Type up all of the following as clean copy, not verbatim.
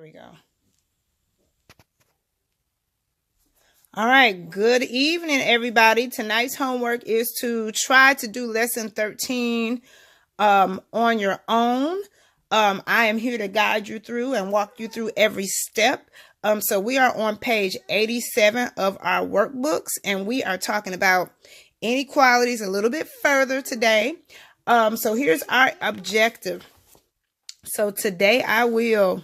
Here we go. All right, good evening, everybody. Tonight's homework is to try to do lesson 13 on your own. I am here to guide you through and walk you through every step. So we are on page 87 of our workbooks, and we are talking about inequalities a little bit further today. So here's our objective. So today I will,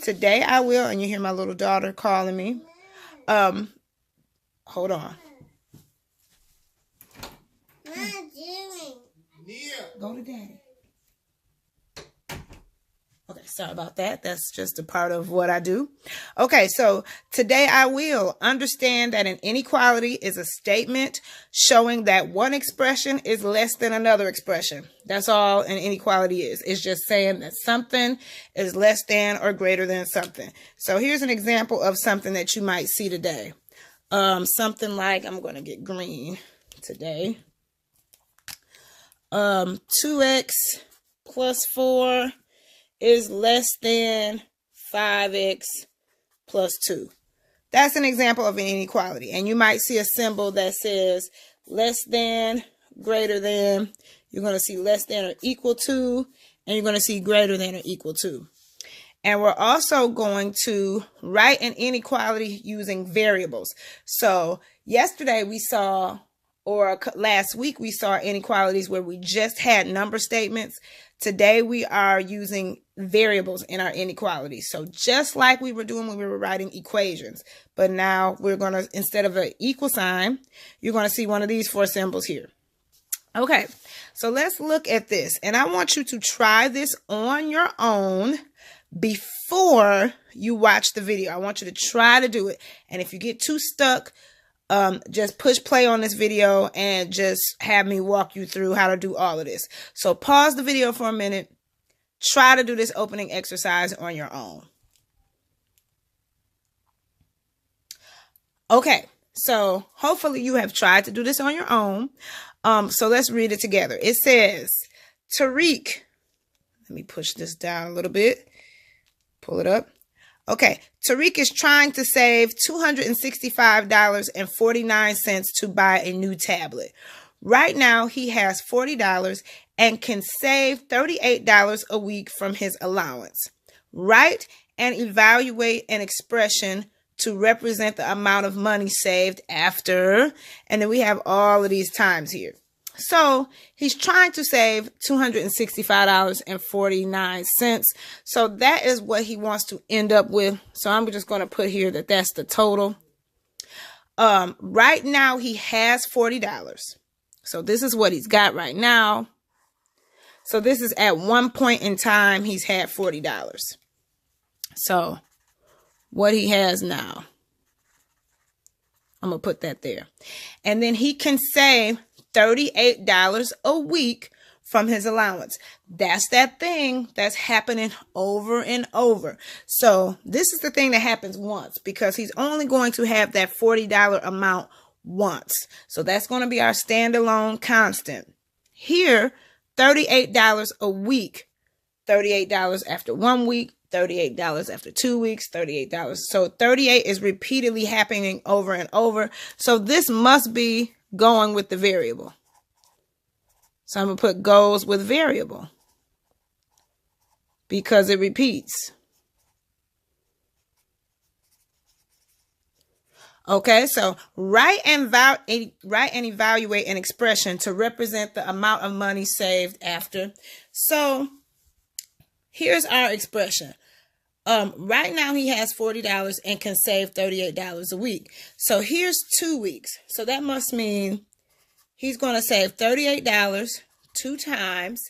and you hear my little daughter calling me. Hold on. What are you doing? Go to daddy. Okay, sorry about that. That's just a part of what I do. Okay, so today I will understand that an inequality is a statement showing that one expression is less than another expression. That's all an inequality is. It's just saying that something is less than or greater than something. So here's an example of something that you might see today. Something like, I'm going to get green today. 2x plus 4 is less than 5x plus 2. That's an example of an inequality. And you might see a symbol that says less than, greater than. You're going to see less than or equal to, and you're going to see greater than or equal to. And we're also going to write an inequality using variables. So yesterday we saw, or last week we saw inequalities where we just had number statements. Today we are using variables in our inequalities. So just like we were doing when we were writing equations, but now we're going to, instead of an equal sign, you're going to see one of these 4 symbols here. Okay, so let's look at this. And I want you to try this on your own before you watch the video. I want you to try to do it. And if you get too stuck, just push play on this video and just have me walk you through how to do all of this. So pause the video for a minute. Try to do this opening exercise on your own. Okay, so hopefully you have tried to do this on your own. So let's read it together. It says, Tariq, let me push this down a little bit. Pull it up. Okay, Tariq is trying to save $265.49 to buy a new tablet. Right now, he has $40 and can save $38 a week from his allowance. Write and evaluate an expression to represent the amount of money saved after, and then we have all of these times here. So he's trying to save $265.49. So that is what he wants to end up with. So I'm just going to put here that that's the total. Right now he has $40. So this is what he's got right now. So this is at one point in time he's had $40. So what he has now, I'm going to put that there. And then he can save $38 a week from his allowance. That's that thing that's happening over and over. So this is the thing that happens once because he's only going to have that $40 amount once. So that's going to be our standalone constant. Here, $38 a week, $38 after 1 week, $38 after 2 weeks, $38. So 38 is repeatedly happening over and over. So this must be going with the variable. So I'm going to put goes with variable because it repeats. Okay, so write and evaluate an expression to represent the amount of money saved after. So here's our expression. Right now he has $40 and can save $38 a week. So here's 2 weeks. So that must mean he's going to save $38 2 times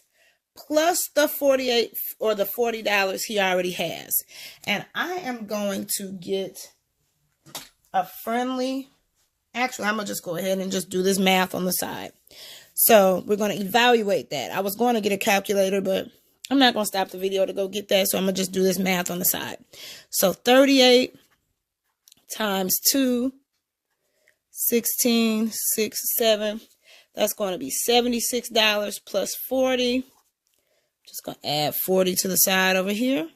plus the 48 or the $40 he already has. And I am going to get a friendly, actually, I'm going to just go ahead and just do this math on the side. So we're going to evaluate that. I was going to get a calculator, but I'm not going to stop the video to go get that. So I'm going to just do this math on the side. So 38 times 2, 16, 6, 7. That's going to be $76 plus 40. Just going to add 40 to the side over here.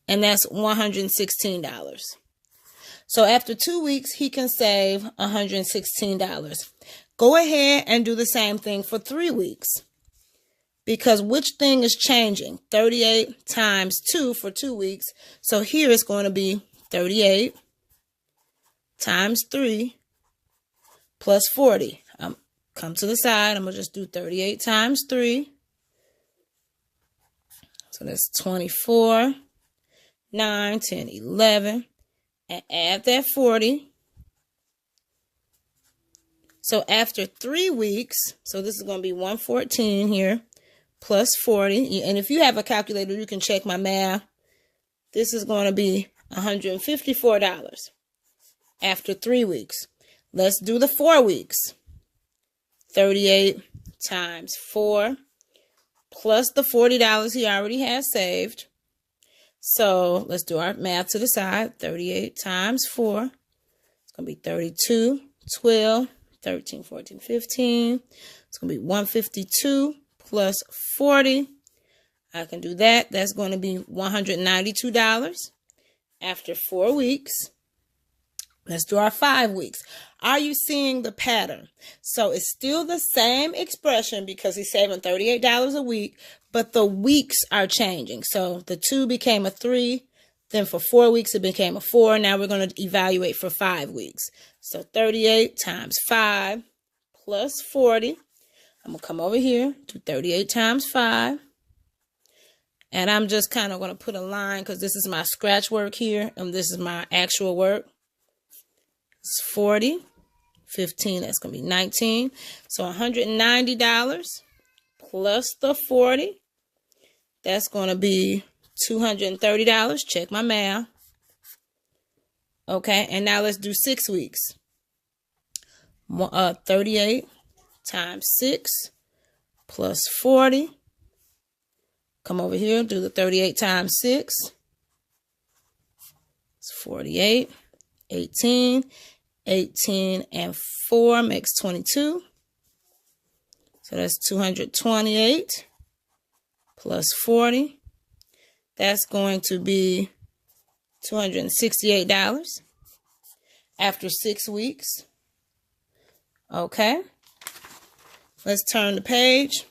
and that's $116. So after 2 weeks, he can save $116. Go ahead and do the same thing for 3 weeks. Because which thing is changing? 38 times 2 for 2 weeks. So here it's going to be 38 times 3 plus 40. Come to the side. I'm going to just do 38 times 3. So that's 24, 9, 10, 11. And add that 40. So after 3 weeks, so this is going to be 114 here. Plus 40, and if you have a calculator, you can check my math. This is going to be $154 after 3 weeks. Let's do the 4 weeks. 38 times 4 plus the $40 he already has saved. So let's do our math to the side. 38 times 4. It's going to be 32, 12, 13, 14, 15. It's going to be 152. Plus 40, I can do that. That's going to be $192 after 4 weeks. Let's do our 5 weeks. Are you seeing the pattern? So it's still the same expression because he's saving $38 a week, but the weeks are changing. So the 2 became a 3. Then for 4 weeks, it became a 4. Now we're going to evaluate for 5 weeks. So 38 times 5 plus 40. I'm going to come over here to 38 times 5. And I'm just kind of going to put a line because this is my scratch work here. And this is my actual work. It's 40. 15, that's going to be 19. So $190 plus the 40. That's going to be $230. Check my math. Okay, and now let's do 6 weeks. 38 times 6 plus 40. Come over here, do the 38 times 6. It's 48. 18. 18 and 4 makes 22. So that's 228 plus 40. That's going to be $268 after 6 weeks. Okay. Let's turn the page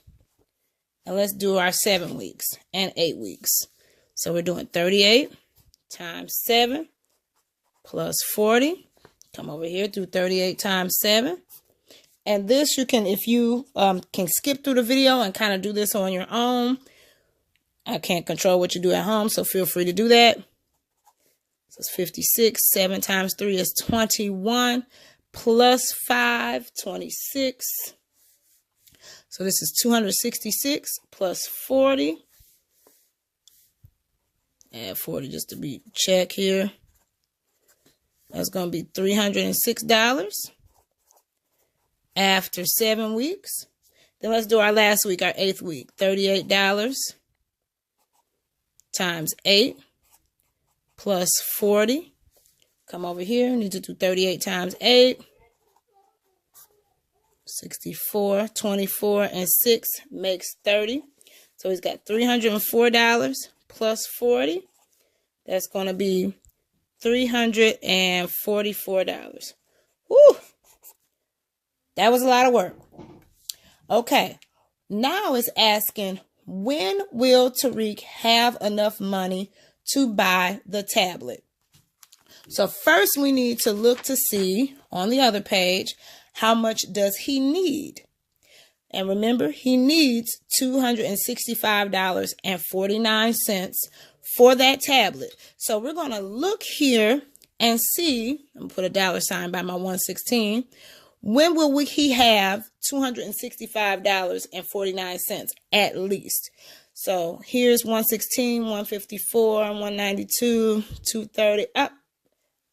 and let's do our 7 weeks and 8 weeks. So we're doing 38 times 7 plus 40. Come over here, do 38 times 7. And this you can, if you can skip through the video and kind of do this on your own. I can't control what you do at home, so feel free to do that. So it's 56. 7 times 3 is 21. Plus 5, 26. So this is 266 plus 40. Add 40 just to be check here. That's going to be $306 after 7 weeks. Then let's do our last week, our 8th week. $38 times 8 plus 40. Come over here. I need to do 38 times 8. 64, 24, and 6 makes 30. So he's got $304 plus 40. That's going to be $344. Woo! That was a lot of work. Okay. Now it's asking, when will Tariq have enough money to buy the tablet? So first we need to look to see on the other page, how much does he need? And remember, he needs $265.49 for that tablet. So we're going to look here and see, I'm going to put a $sign by my 116. When will he have $265.49 at least? So here's 116, 154, 192, 230, up.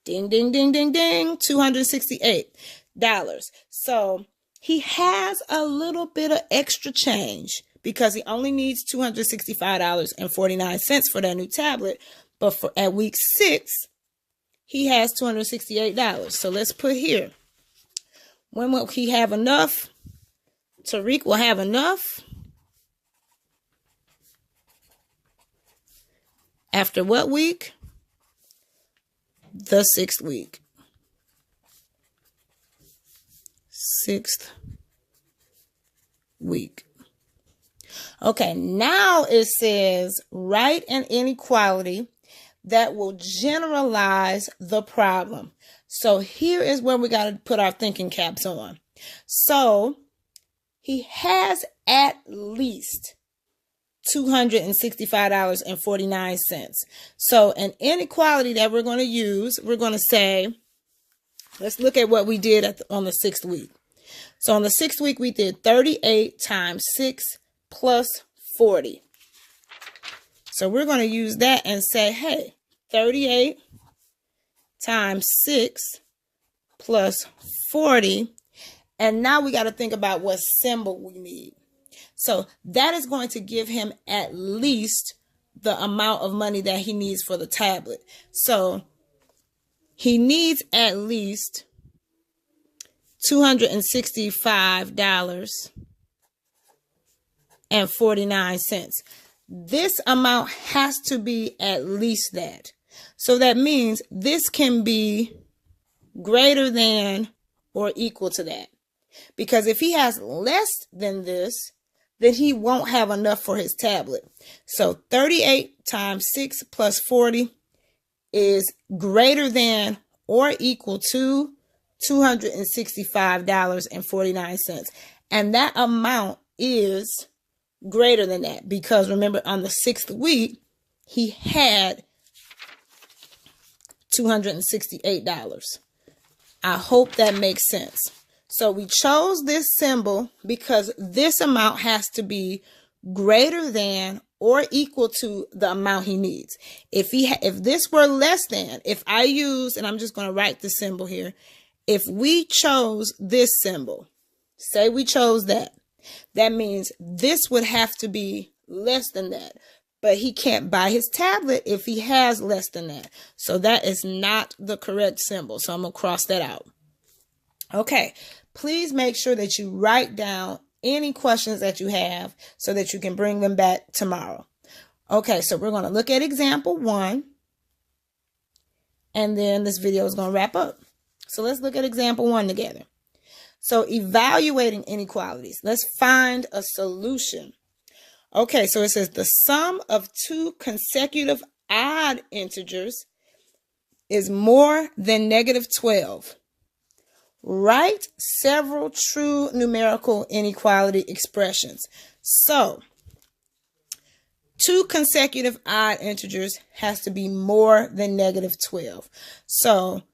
Ding, ding, ding, ding, ding, $268. So he has a little bit of extra change because he only needs $265.49 for that new tablet. But for at week 6, he has $268. So let's put here. When will he have enough? Tariq will have enough After what week? The 6th week. 6th week. Okay, now it says write an inequality that will generalize the problem. So here is where we got to put our thinking caps on. So he has at least $265.49. So an inequality that we're going to use, we're going to say, let's look at what we did on the 6th week. So on the 6th week, we did 38 times 6 plus 40. So we're going to use that and say, hey, 38 times 6 plus 40. And now we got to think about what symbol we need. So that is going to give him at least the amount of money that he needs for the tablet. So he needs at least $265.49. This amount has to be at least that. So that means this can be greater than or equal to that. Because if he has less than this, then he won't have enough for his tablet. So 38 times 6 plus 40 is greater than or equal to $265.49. And that amount is greater than that because remember on the 6th week, he had $268. I hope that makes sense. So we chose this symbol because this amount has to be greater than or equal to the amount he needs. If this were less than, if I use, and I'm just going to write the symbol here. If we chose this symbol, say we chose that, that means this would have to be less than that. But he can't buy his tablet if he has less than that. So that is not the correct symbol. So I'm going to cross that out. Okay. Please make sure that you write down any questions that you have so that you can bring them back tomorrow. Okay, so we're going to look at example 1. And then this video is going to wrap up. So let's look at example 1 together. So evaluating inequalities. Let's find a solution. Okay, so it says the sum of 2 consecutive odd integers is more than -12. Write several true numerical inequality expressions. So 2 consecutive odd integers has to be more than -12. So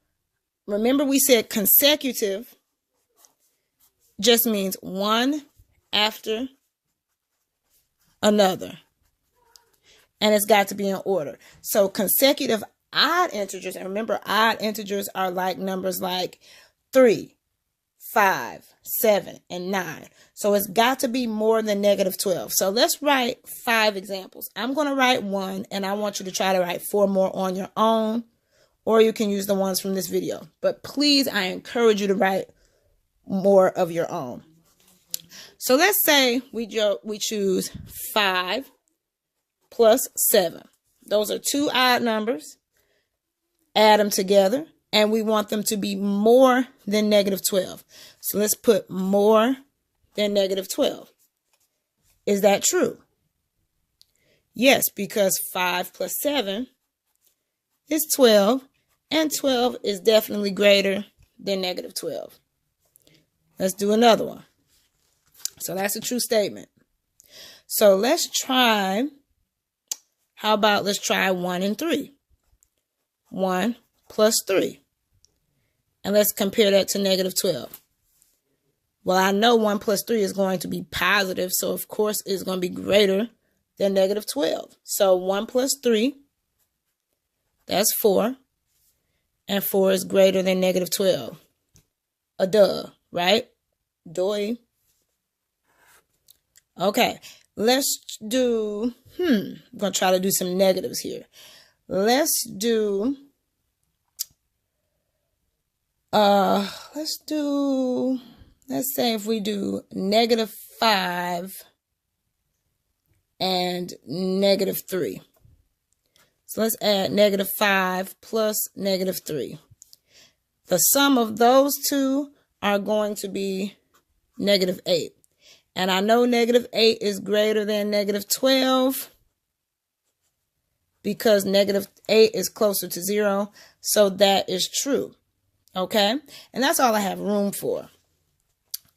remember we said consecutive just means one after another. And it's got to be in order. So consecutive odd integers, and remember odd integers are like numbers like 3, 5, 7, and 9. So it's got to be more than -12. So let's write 5 examples. I'm going to write 1, and I want you to try to write 4 more on your own, or you can use the ones from this video. But please, I encourage you to write more of your own. So let's say we choose 5 plus 7. Those are 2 odd numbers. Add them together. And we want them to be more than -12. So let's put more than -12. Is that true? Yes, because 5 plus 7 is 12. And 12 is definitely greater than -12. Let's do another one. So that's a true statement. So let's try, let's try 1 and 3. 1 plus 3. And let's compare that to -12. Well, I know 1 plus 3 is going to be positive, so of course it's going to be greater than -12. So 1 plus 3, that's 4. And 4 is greater than -12. A duh, right? Doy. Okay, let's do, I'm going to try to do some negatives here. Let's say if we do -5 and -3. So let's add negative 5 plus negative 3. The sum of those two are going to be negative 8. And I know negative 8 is greater than negative 12 because negative 8 is closer to 0. So that is true. Okay? And that's all I have room for.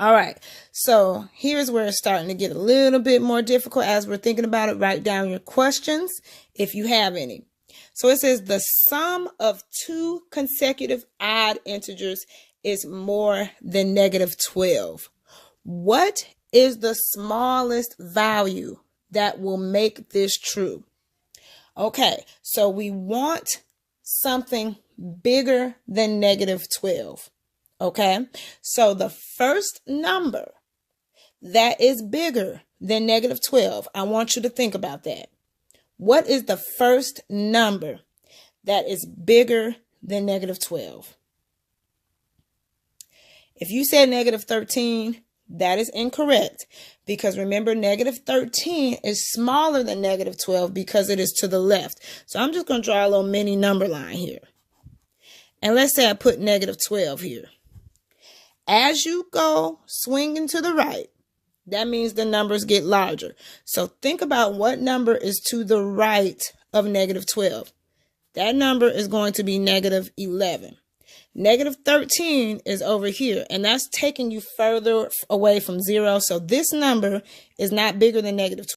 All right. So here's where it's starting to get a little bit more difficult as we're thinking about it. Write down your questions if you have any. So it says the sum of two consecutive odd integers is more than negative 12. What is the smallest value that will make this true? Okay, so we want something bigger than negative 12. Okay, so the first number that is bigger than negative 12, I want you to think about that. What is the first number that is bigger than negative 12? If you said negative 13, that is incorrect because remember negative 13 is smaller than negative 12 because it is to the left. So I'm just going to draw a little mini number line here. And let's say I put negative 12 here. As you go swinging to the right, that means the numbers get larger. So think about what number is to the right of negative 12. That number is going to be negative 11. Negative 13 is over here, and that's taking you further away from 0. So this number is not bigger than negative 12.